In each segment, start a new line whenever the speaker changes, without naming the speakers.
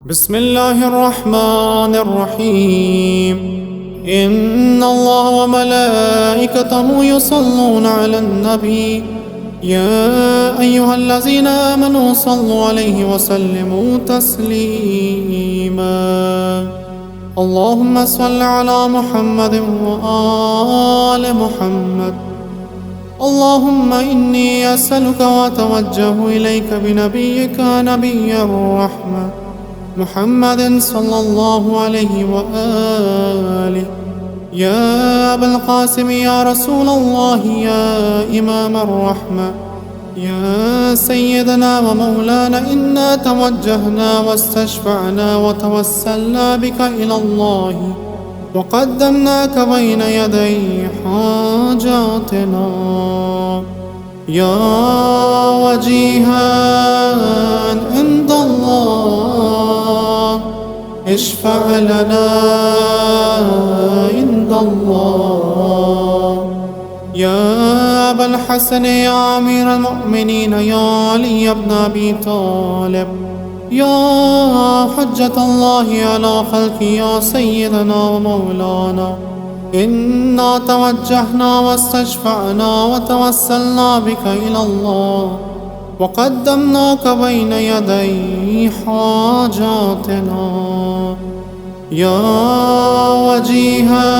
بسم الله الرحمن الرحيم. إن الله وملائكته يصلون على النبي يا أيها الذين آمنوا صلوا عليه وسلموا تسليما. اللهم صل على محمد وآل محمد. اللهم إني أسألك وأتوجه إليك بنبيك نبي الرحمة محمد صلى الله عليه وآله. يا أبا القاسم يا رسول الله يا إمام الرحمة يا سيدنا ومولانا، إنا توجهنا واستشفعنا وتوسلنا بك إلى الله وقدمناك بين يدي حاجاتنا يا وجيها عند الله، اشفع لنا عند الله. يا أبا الحسن يا أمير المؤمنين يا علي بن أبي طالب يا حجة الله على خلقه يا سيدنا ومولانا، إنا توجهنا واستشفعنا وتوسلنا بك إلى الله وقدمناك بين يدي حاجاتنا يا وجيها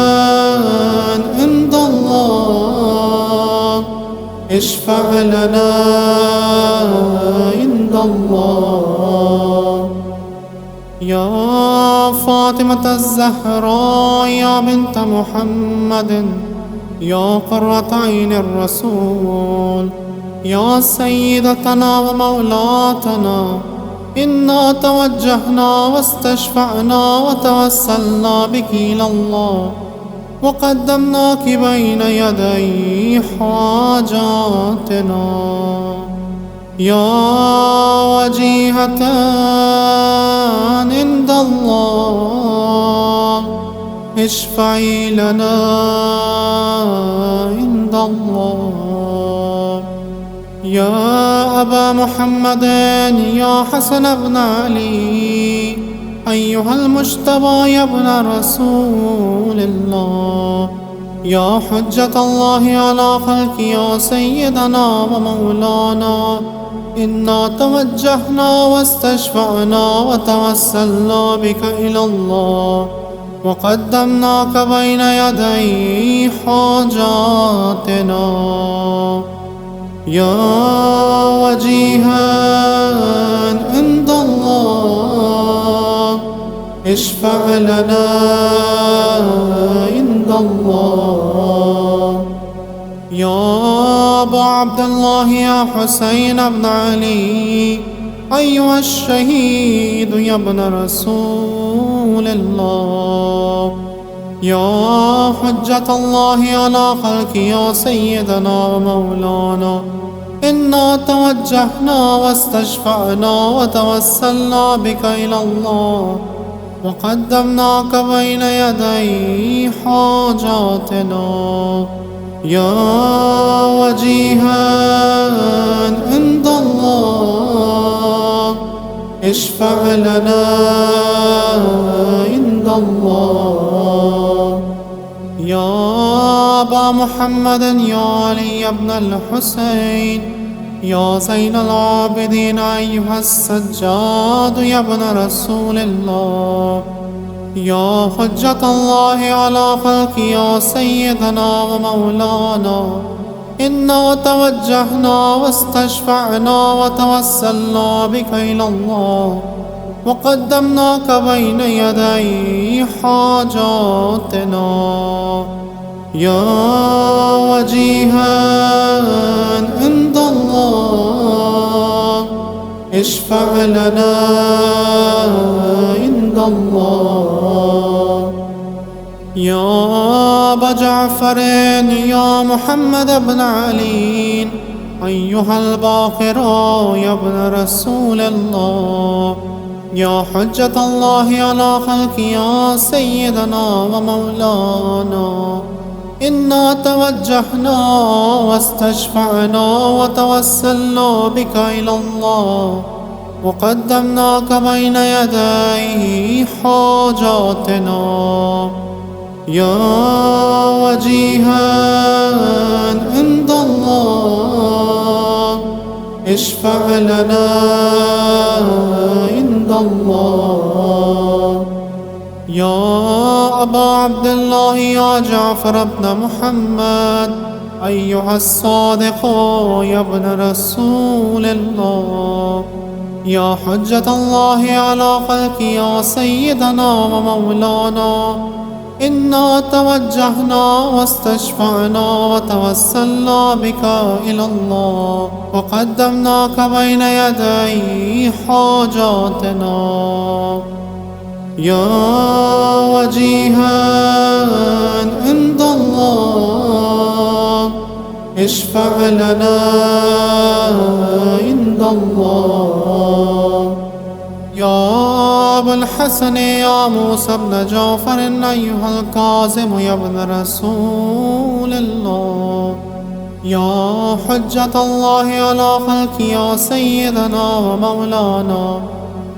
عند الله، اشفع لنا عند الله. يا فاطمة الزهراء يا بنت محمد يا قرة عين الرسول يا سيدتنا ومولاتنا، إنا توجهنا واستشفعنا وتوسلنا بك إلى الله وقدمناك بين يدي حاجاتنا يا وجيهة عند الله، اشفعي لنا عند الله. يا أبا محمد يا حسن بن علي أيها المجتبى يا ابن رسول الله، يا حجة الله على خلقه يا سيدنا ومولانا، إنا توجهنا واستشفعنا وتوسلنا بك إلى الله وقدمناك بين يدي حاجاتنا يا وجيها عند الله، اشفع لنا عند الله. يا أبا عبد الله يا حسين بن علي أيها الشهيد يا ابن رسول الله، يا حجة الله على خلقه يا سيدنا ومولانا، إنا توجهنا واستشفعنا وتوسلنا بك إلى الله وقدمناك بين يدي حاجاتنا يا وجيها عند الله، اشفع لنا عند الله. يا أبا محمد يا علي بن الحسين يا زين العابدين أيها السجاد يا ابن رسول الله، يا حجة الله على خلقه يا سيدنا ومولانا، إنا توجهنا واستشفعنا وتوسلنا بك إلى الله وقدمناك بين يدي حاجاتنا يا وجيها عند الله، اشفع لنا عند الله. يا أبا جعفر يا محمد بن علي أيها الباقر يا ابن رسول الله، يا حجة الله على خلقه يا سيدنا ومولانا، إنا توجهنا واستشفعنا وتوسلنا بك إلى الله وقدمناك بين يدي حاجاتنا يا وجيها عند الله اشفع لنا عند الله يا أبا عبد الله يا جعفر بن محمد أيها الصادق يا ابن رسول الله يا حجة الله على خلق يا سيدنا ومولانا إنا توجهنا واستشفعنا وتوسلنا بك إلى الله وقدمناك بين يدي حاجاتنا يا وجيها عند الله اشفع لنا عند الله يا أبا الحسن يا موسى بن جعفر أيها الكاظم يا ابن رسول الله يا حجة الله على خلق يا سيدنا ومولانا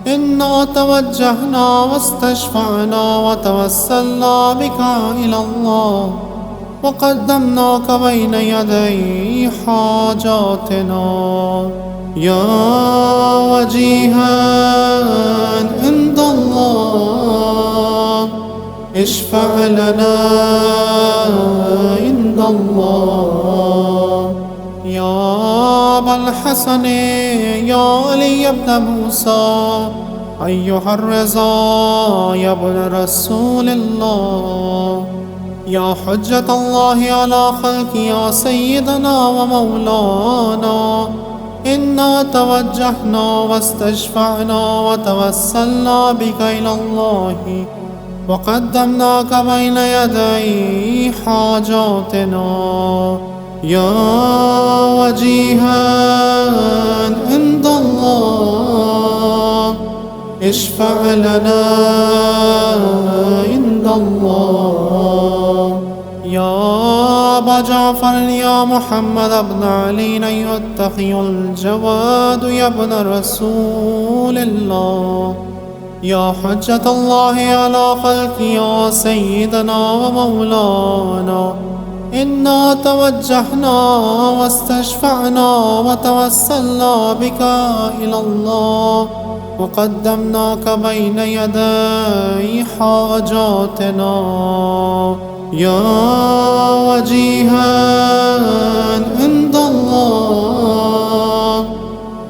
إنا توجهنا واستشفعنا وتوسلنا بك إلى الله وقدمناك بين يدي حاجاتنا يا وجيها عند الله اشفع لنا عند الله يا أبا الحسن يا علي بن موسى أيها الرضا يا ابن رسول الله يا حجة الله على خلق يا سيدنا ومولانا إنا توجهنا واستشفعنا وتوسلنا بك إلى الله وقدمناك بين يدي حاجاتنا يا وجيها عند الله اشفع لنا عند الله يا أبا جعفر يا محمد بن علي أيها التقي الجواد يا ابن رسول الله يا حجة الله على خلق يا سيدنا ومولانا إنا توجهنا واستشفعنا وتوسلنا بك إلى الله وقدمناك بين يدي حاجاتنا يا وجيها عند الله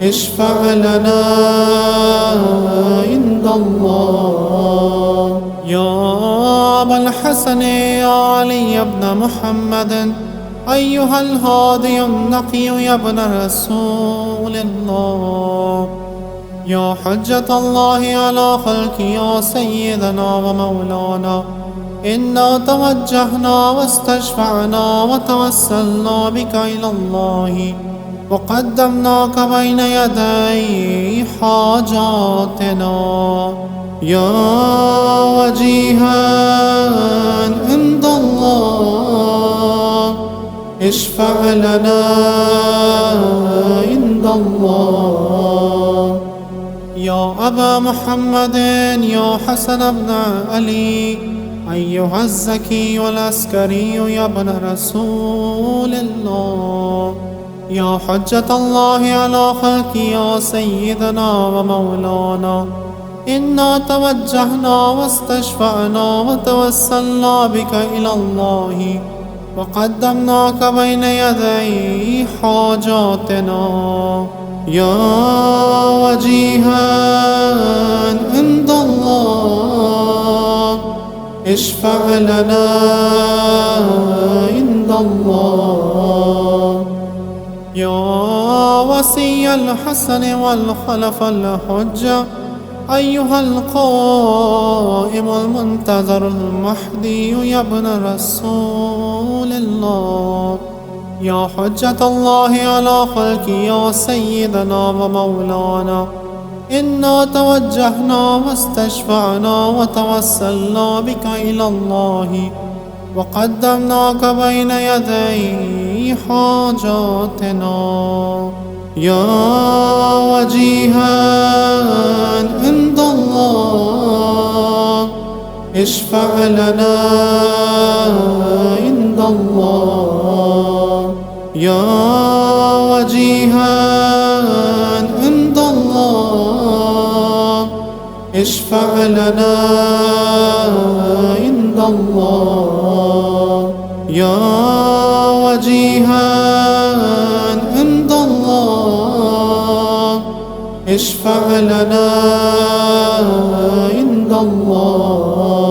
اشفع لنا عند الله يا أبا الحسن يا علي بن محمد أيها الهادي النقي يا ابن رسول الله يا حجة الله على خلق يا سيدنا ومولانا إنا توجهنا واستشفعنا وتوسلنا بك إلى الله وقدمناك بين يدي حاجاتنا يا وجيها عند الله اشفع لنا عند الله يا أبا محمد يا حسن بن علي أيها الزكي والعسكري يا ابن رسول الله يا حجة الله على خلق يا سيدنا ومولانا إنا توجهنا واستشفعنا وتوسلنا بك إلى الله وقدمناك بين يدي حاجاتنا يا وجيها عند الله اشفع لنا عند الله يا وصي الحسن والخلف الحجة أيها القائم المنتظر المهدي يا ابن رسول الله يا حجة الله على خلق يا سيدنا ومولانا إنا توجهنا واستشفعنا وتوسلنا بك إلى الله وقدمناك بين يدي حاجاتنا يا وجيها عند الله اشفع لنا عند الله. يا وجيها عند الله اشفع لنا عند الله. يا وجيها عند الله اشفع لنا عند الله.